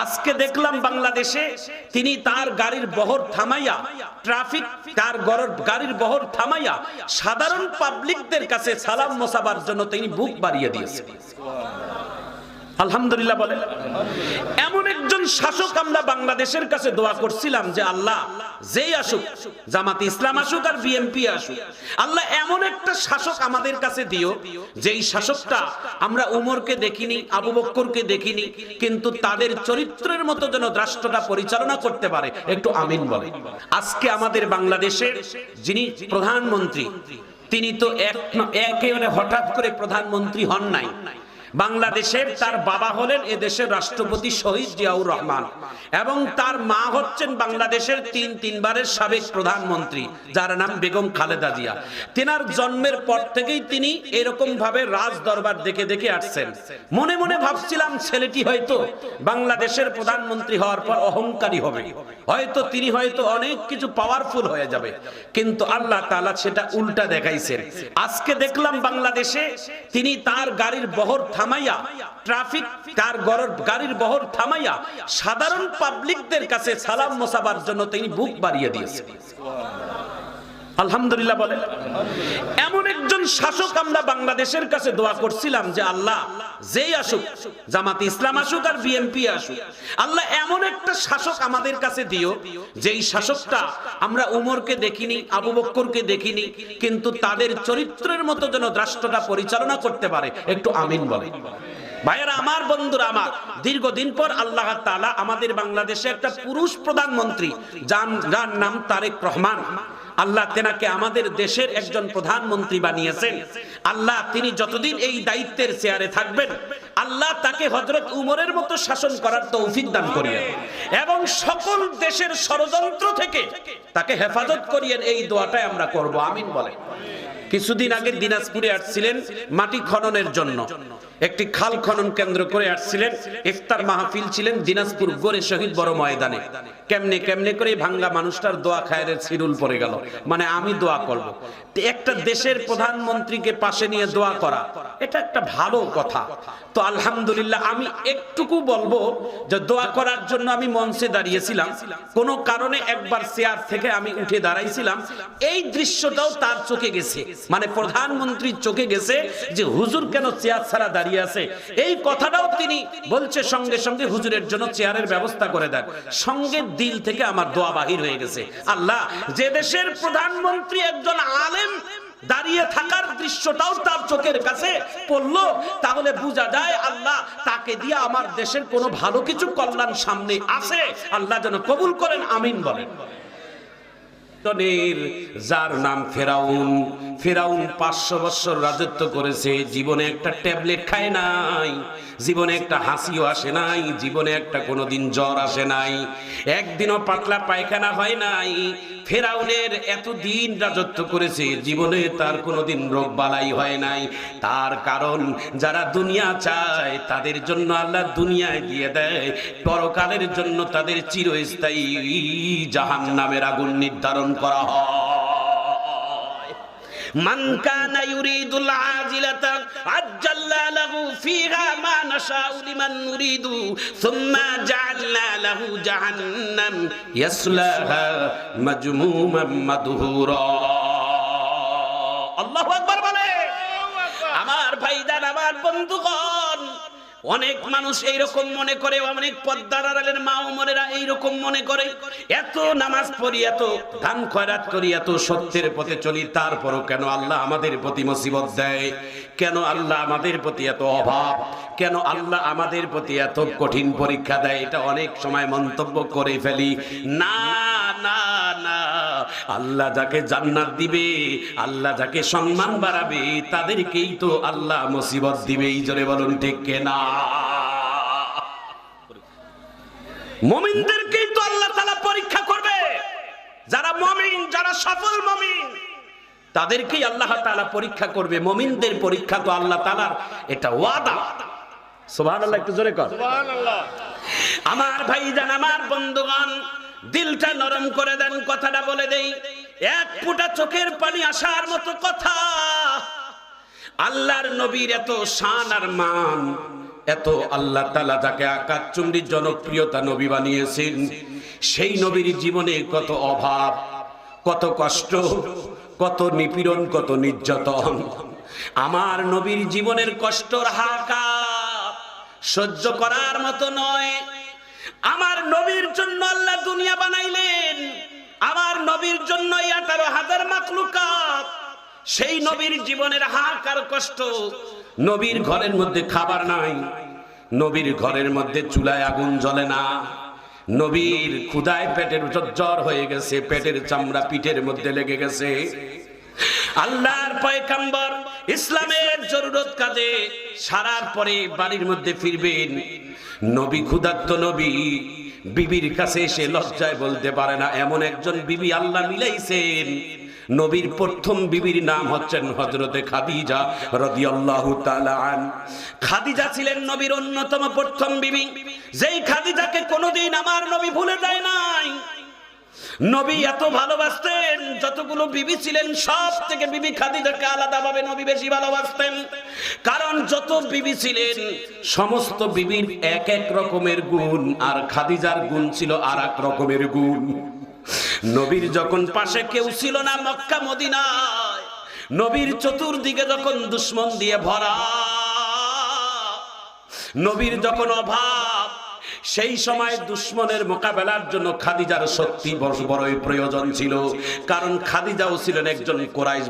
আজকে দেখলাম বাংলাদেশে তিনি তার গাড়ির বহর থামাইয়া ট্রাফিক তার গাড়ির বহর থামাইয়া সাধারণ পাবলিকদের কাছে সালাম মোসাবার জন্য তিনি বুক বাড়িয়ে দিয়েছেন। আলহামদুলিল্লাহ বলেন। এমন একজন শাসক আমরা বাংলাদেশের কাছে দোয়া করছিলাম যে আল্লাহ যেই আসুক, জামাত ইসলাম আসুক আর বিএনপি আসুক, আল্লাহ এমন একটা শাসক আমাদের কাছে দিও যেই শাসকটা আমরা উমরকে দেখিনি, আবু বকরকে দেখিনি, কিন্তু তাদের চরিত্রের মতো যেন রাষ্ট্রটা পরিচালনা করতে পারে। একটু আমিন বলে। আজকে আমাদের বাংলাদেশের যিনি প্রধানমন্ত্রী, তিনি তো একেবারে হঠাৎ করে প্রধানমন্ত্রী হন নাই। বাংলাদেশের তার বাবা হলেন এদেশের রাষ্ট্রপতি শহীদ জিয়াউর রহমান এবং তার মা হচ্ছেন বাংলাদেশের তিনবারের সাবেক প্রধানমন্ত্রী, যার নাম বেগম খালেদা জিয়া। তেনার জন্মের পর থেকেই তিনি এরকম ভাবে রাজ দরবার দেখে দেখে আসছেন। মনে মনে ভাবছিলাম ছেলেটি হয়তো বাংলাদেশের প্রধানমন্ত্রী হওয়ার পর অহংকারী হবে, হয়তো তিনি হয়তো অনেক কিছু পাওয়ারফুল হয়ে যাবে, কিন্তু আল্লাহ তাআলা সেটা উল্টা দেখাইছেন। আজকে দেখলাম বাংলাদেশে তিনি তার গাড়ির বহর থামাইয়া ট্রাফিক তার গাড়ির বহর থামাইয়া সাধারণ পাবলিকদের কাছে সালাম মোসাবার জন্য তিনি বুক বাড়িয়ে দিয়েছেন। আলহামদুলিল্লাহ বলেন। এমন একজন শাসক আমরা বাংলাদেশের কাছে দোয়া করছিলাম যে আল্লাহ যেই আসুক, জামাত ইসলাম আসুক আর বিএনপি আসুক, আল্লাহ এমন একটা শাসক আমাদের কাছে দিও যেই শাসকটা আমরা উমরকে দেখিনি, আবু বকরকে দেখিনি, কিন্তু তাদের চরিত্রের মতো যেন রাষ্ট্রটা পরিচালনা করতে পারে। একটু আমিন বলে। ভাইয়েরা আমার, বন্ধুরা আমার, দীর্ঘদিন পর আল্লাহ তাআলা আমাদের বাংলাদেশে একটা পুরুষ প্রধানমন্ত্রী, যার নাম তারেক রহমান, আল্লাহ তেনাকে আমাদের দেশের একজন প্রধানমন্ত্রী বানিয়েছেন। আল্লাহ তিনি যতদিন এই দায়িত্বের চেয়ারে থাকবেন, আল্লাহ তাকে হযরত উমরের মতো শাসন করার তৌফিক দান করিয়েন এবং সকল দেশের ষড়যন্ত্র থেকে তাকে হেফাজত করিয়েন। এই দোয়াটাই আমরা করব। আমিন বলে। কিছুদিন আগে দিনাজপুরে আসছিলেন মাটি খননের জন্য, একটি খাল খনন কেন্দ্র করে আসছিলেন। ইফতার মাহফিল ছিলেন দিনাজপুর গোরে শহীদ বড় ময়দানে। কেমনে করে ভাঙ্গা মানুষটার দোয়া খায়ের শিরুল পড়ে গেল। মানে আমি দোয়া করব। একটা দেশের প্রধানমন্ত্রীকে পাশে নিয়ে দোয়া করা, এটা একটা ভালো কথা। তো আলহামদুলিল্লাহ, আমি একটুকু বলবো যে দোয়া করার জন্য আমি মঞ্চে দাঁড়িয়েছিলাম, কোনো কারণে একবার চেয়ার থেকে আমি উঠে দাঁড়াইছিলাম। এই দৃশ্যটাও তার চোখে গেছে, মানে প্রধানমন্ত্রীর চোখে গেছে যে হুজুর কেন চেয়ার ছাড়া দাঁড়িয়ে আছে। এই কথাটাও তিনি বলছে, সঙ্গে সঙ্গে হুজুরের জন্য চেয়ারের ব্যবস্থা করে দেন। সঙ্গে দিল থেকে আমার দোয়া বাহির হয়ে গেছে। আল্লাহ, যে দেশের প্রধানমন্ত্রী একজন আলেম দাঁড়িয়ে থাকার দৃশ্যটাও তার চোখের কাছে পড়লো, তাহলে বোঝা যায় আল্লাহ তাকে দিয়ে আমার দেশের কোনো ভালো কিছু কল্যাণ সামনে আছে। আল্লাহ যেন কবুল করেন। আমিন বলেন। যার নাম ফেরাউন, 500 বছর রাজত্ব করেছে, জীবনে একটা ট্যাবলেট খায় নাই, জীবনে একটা হাসিও আসে নাই, জীবনে একটা কোনোদিন জ্বর আসে নাই, একদিনও পাতলা পায়খানা হয় নাই। ফেরাউনের এতদিন রাজত্ব করেছে, জীবনে তার কোনোদিন রোগ বালাই হয় নাই। তার কারণ যারা দুনিয়া চায় তাদের জন্য আল্লাহ দুনিয়ায় দিয়ে দেয়, পরকালের জন্য তাদের চিরস্থায়ী জাহান্নামের আগুন নির্ধারণ করা হয়। মান কানা ইউরিদুল আজিলাতা আজ্জালনা লাহু ফিহা মা নাশাউ লিমান নুরিদু সুম্মা জাআলনা লাহু জাহান্নাম ইয়াসলাহা মাজমুমান মাদহুরা। আল্লাহু আকবার বলে। আমার ভাইজান, আমার বন্ধুগণ, অনেক মানুষ এইরকম মনে করে, অনেক পর্দার আড়ালের মা ও বোনেরা এইরকম মনে করে, এত নামাজ পড়ি, এত দান খয়রাত করি, এত সত্যের পথে চলি, তারপরও কেন আল্লাহ আমাদের প্রতি মুসিবত দেয়? কেন আল্লাহ আমাদের প্রতি এত অভাব? কেন আল্লাহ আমাদের প্রতি এত কঠিন পরীক্ষা দেয়? এটা অনেক সময় মন্তব্য করে ফেলি। না না না, আল্লাহ যাকে জান্নাত দিবে, আল্লাহ যাকে সম্মান বাড়াবে, তাদেরকেই তো আল্লাহ মুসিবত দিবে। এই জোরে বলুন ঠিক কিনা? মুমিনদেরকেই তো আল্লাহ তাআলা পরীক্ষা করবে। যারা মুমিন, যারা সফল মুমিন, তাদেরকেই আল্লাহ তাআলা পরীক্ষা করবে। মুমিনদের পরীক্ষা তো আল্লাহ তাআলার এটা ওয়াদা। সুবহানাল্লাহ, একটু জোরে কর সুবহানাল্লাহ। আমার ভাইজান, আমার বন্ধুগণ, দিলটা নরম করে দেন, কথাটা বলে দেই। এক ফোঁটা চোখের পানি আসার মতো কথা। আল্লাহর নবীর এত শান আর মান, এত আল্লাহ তাআলা যাকে আকাশচুম্বী জনপ্রিয়তা নবী বানিয়েছেন, সেই নবীর জীবনে কত অভাব, কত কষ্ট, কত নিপীড়ন, কত নির্যাতন। আমার নবীর জীবনের কষ্টর হাহাকার সহ্য করার মতো নয়। আমার নবীর জন্য আল্লাহ দুনিয়া বানাইলেন, আমার নবীর জন্য 18,000 মাখলুকাত। সেই নবীর জীবনের হাহাকার কষ্ট। নবীর ঘরের মধ্যে খাবার নাই, নবীর ঘরের মধ্যে চুলায় আগুন জ্বলে না, নবীর ক্ষুধায় পেটের জ্বর হয়ে গেছে, পেটের চামড়া পিঠের মধ্যে লেগে গেছে। আল্লাহর পয়গম্বর ইসলামের জরুরত কাজে সারার পরে বাড়ির মধ্যে ফিরবেন। নবী ক্ষুধার্ত নবী বিবির কাছে এসে লজ্জায় বলতে পারে না, এমন একজন বিবি আল্লাহ মিলাইছেন। নবীর প্রথম বিবির নাম হচ্ছেন হযরতে খাদিজা রাদিয়াল্লাহু তাআলা আন। খাদিজা ছিলেন নবীর অন্যতম প্রথম বিবি, যেই খাদিজাকে কোনোদিন আমার নবী ভুলে যায় নাই। নবী এত ভালোবাসতেন, যতগুলো বিবি ছিলেন সব থেকে বিবি খাদিজাকে আলাদাভাবে নবী বেশি ভালোবাসতেন। কারণ যত বিবি ছিলেন সমস্ত বিবির এক এক রকমের গুণ, আর খাদিজার গুণ ছিল আর এক রকমের গুণ। নবীর যখন পাশে কেউ ছিল না মক্কা মদিনায়, নবীর চতুর্দিকে যখন দুশমন দিয়ে ভরা, নবীর যখন অভাব, সেই সময় দুশমনের মোকাবেলার জন্য খাদিজার শক্তি বড়ই প্রয়োজন ছিল। কারণ খাদিজাও ছিলেন একজন কুরাইশ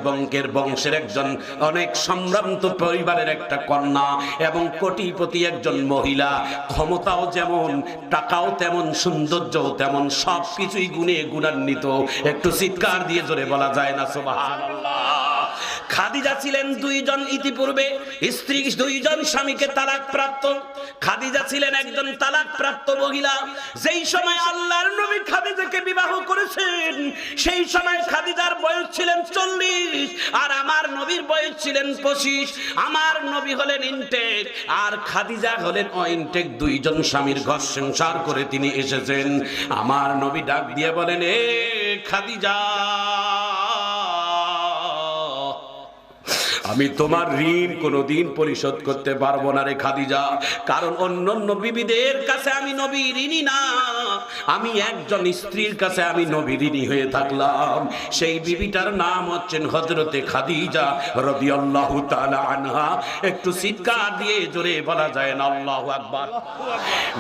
বংশের একজন অনেক সম্ভ্রান্ত পরিবারের একটা কন্যা এবং কোটিপতি একজন মহিলা। ক্ষমতাও যেমন, টাকাও তেমন, সৌন্দর্যও তেমন, সবকিছুই গুণে গুণান্বিত। একটু চিৎকার দিয়ে জোরে বলা যায় না সুবহানাল্লাহ। খাদিজা ছিলেন দুইজন ইতিপূর্বে স্ত্রী, দুইজন স্বামীকে তালাক প্রাপ্ত। খাদিজা ছিলেন একজন তালাক প্রাপ্ত মহিলা। যেই সময় আল্লাহর নবী খাদিজাকে বিবাহ করেছেন, সেই সময় খাদিজার বয়স ছিলেন 40 আর আমার নবীর বয়স ছিলেন 25। আমার নবী হলেন ইনটেক আর খাদিজা হলেন অইনটেক। দুইজন স্বামীর ঘর সংসার করে তিনি এসেছেন। আমার নবী ডাক দিয়ে বলেন, এ খাদিজা, আমি তোমার ঋণ কোনোদিন পরিশোধ করতে পারবো না রে খাদিজা। কারণ অন্যান্য বিবিদের কাছে আমি নবী ঋণী না, আমি একজন স্ত্রীর কাছে আমি নবী ঋণী হয়ে থাকলাম। সেই বিবিটার নাম হচ্ছেন হযরতে খাদিজা রাদিয়াল্লাহু তাআলা আনহা। একটু চিৎকার দিয়ে জোরে বলা যায় না আল্লাহু আকবার।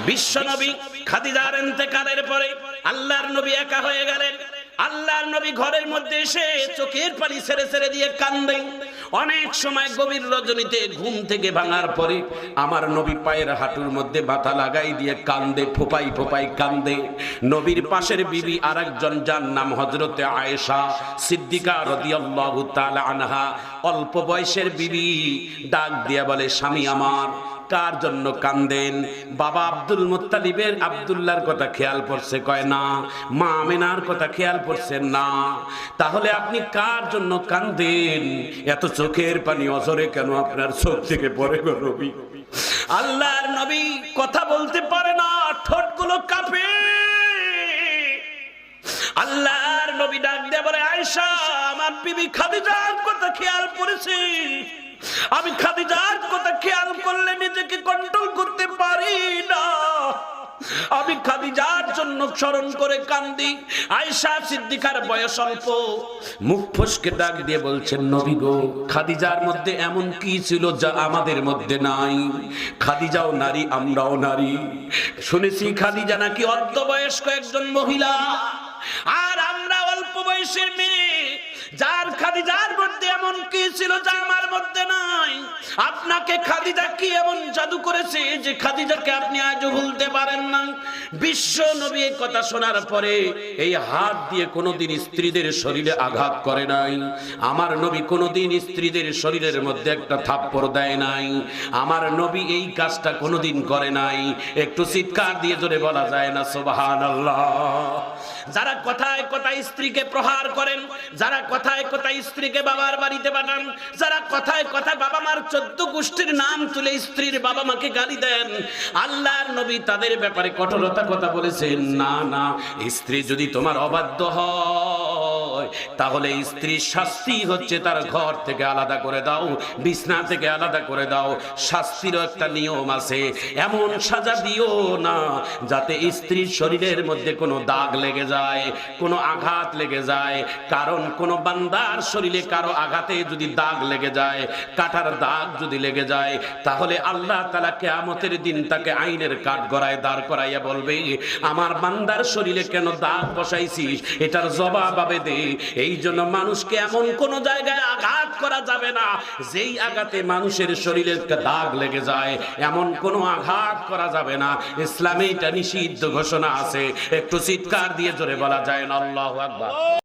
বিশ্ব নবী খাদিজার ইন্তেকালের পরে আল্লাহর নবী একা হয়ে গেলেন। আল্লাহর নবী ঘরের মধ্যে এসে চোখের পানি ছেড়ে ছেড়ে দিয়ে কান্দেন। অনেক সময় গভীর রজনীতে ঘুম থেকে ভাঙার পরে আমার নবী পায়ের হাঁটুর মধ্যে মাথা লাগাই দিয়ে কান্দে, ফোপাই ফোপাই কান্দে। নবীর পাশের বিবি আরেকজন, যার নাম হযরতে আয়েশা সিদ্দিকা রাদিয়াল্লাহু তাআলা আনহা, অল্প বয়সের বিবি, ডাক দিয়া বলে, স্বামী আমার কার জন্য কান্দেন? বাবা আব্দুল মুত্তালিবের আব্দুল্লাহর কথা খেয়াল পড়ছে? কয় না। মা আমিনার কথা খেয়াল পড়ছেন? না। তাহলে আপনি কার জন্য কান্দেন? এত চোখের পানি অঝরে কেন আপনার চোখ থেকে পড়ে গো নবী? আল্লাহর নবী কথা বলতে পারে না, ঠোঁটগুলো কাঁপে। আল্লাহর নবী ডাক দিয়ে বলে, আয়েশা, আমার বিবি খাদিজার কথা খেয়াল পড়েছে। আমি খাদিজার কথা খেয়াল করলে নিজেকে কন্ট্রোল করতে পারি না। আমি খাদিজার জন্য স্মরণ করে কান্দি। আয়েশা সিদ্দিকার বয়স অল্প, মুখ ফসকে ডাক দিয়ে বলছেন, নবী গো, খাদিজার মধ্যে এমন কি ছিল যা আমাদের মধ্যে নাই? খাদিজাও নারী, আমরাও নারী। শুনেছি খাদিজা নাকি অর্ধবয়স্ক একজন মহিলা, আর আমরা অল্প বয়সের মেয়ে। যার খাদিজার মধ্যে এমন কি ছিল যা আমার মধ্যে নাই? আপনাকে খাদিজা কি এমন জাদু করেছে যে খাদিজাকে আপনি আজও ভুলতে পারেন না? বিশ্ব নবী এই কথা শোনার পরে এই হাত দিয়ে কোনোদিন স্ত্রীদের শরীরে আঘাত করে নাই। আমার নবী কোনোদিন স্ত্রীদের শরীরের মধ্যে একটা থাপ্পড় দেয় নাই। আমার নবী এই কাজটা কোনোদিন করে নাই। একটু চিৎকার দিয়ে জোরে বলা যায় না সুবহানাল্লাহ। যারা কথায় কথায় স্ত্রীকে প্রহার করেন, যারা কথায় কথায় স্ত্রীকে বাবার বাড়িতে পাঠান, যারা কথায় কথায় বাবা মার 14 গোষ্ঠীর নাম তুলে স্ত্রীর বাবা মাকে গালি দেন, আল্লাহর নবী তাদের ব্যাপারে কঠোরতা কথা বলেছেন। না না, স্ত্রী যদি তোমার অবাধ্য হয়, হয়, তাহলে স্ত্রীর শাস্তি হচ্ছে তার ঘর থেকে আলাদা করে দাও, বিছনা থেকে আলাদা করে দাও। শাস্তিরও একটা নিয়ম আছে, এমন সাজা দিও না যাতে স্ত্রীর শরীরের মধ্যে কোনো দাগ লেগে যায়, কোনো আঘাত লেগে যায়। কারণ কোন বান্দার শরীরে কারো আঘাতে যদি দাগ লেগে যায়, কাটার দাগ যদি লেগে যায়, তাহলে আল্লাহ তাআলা কিয়ামতের দিন তাকে আইনের কাঠগড়ায় দাঁড় করাইয়া বলবে, আমার বান্দার শরীরে কেন দাগ বসাইছিস, এটার জবাব আবে দে। এই জন্য মানুষকে এমন কোন জায়গায় আঘাত করা যাবে না যেই আঘাতে মানুষের শরীরে দাগ লেগে যায়, এমন কোনো আঘাত করা যাবে না। ইসলামে এটা নিষিদ্ধ ঘোষণা আছে। একটু চিৎকার দিয়ে জোরে বলা যায় না আল্লাহু আকবার।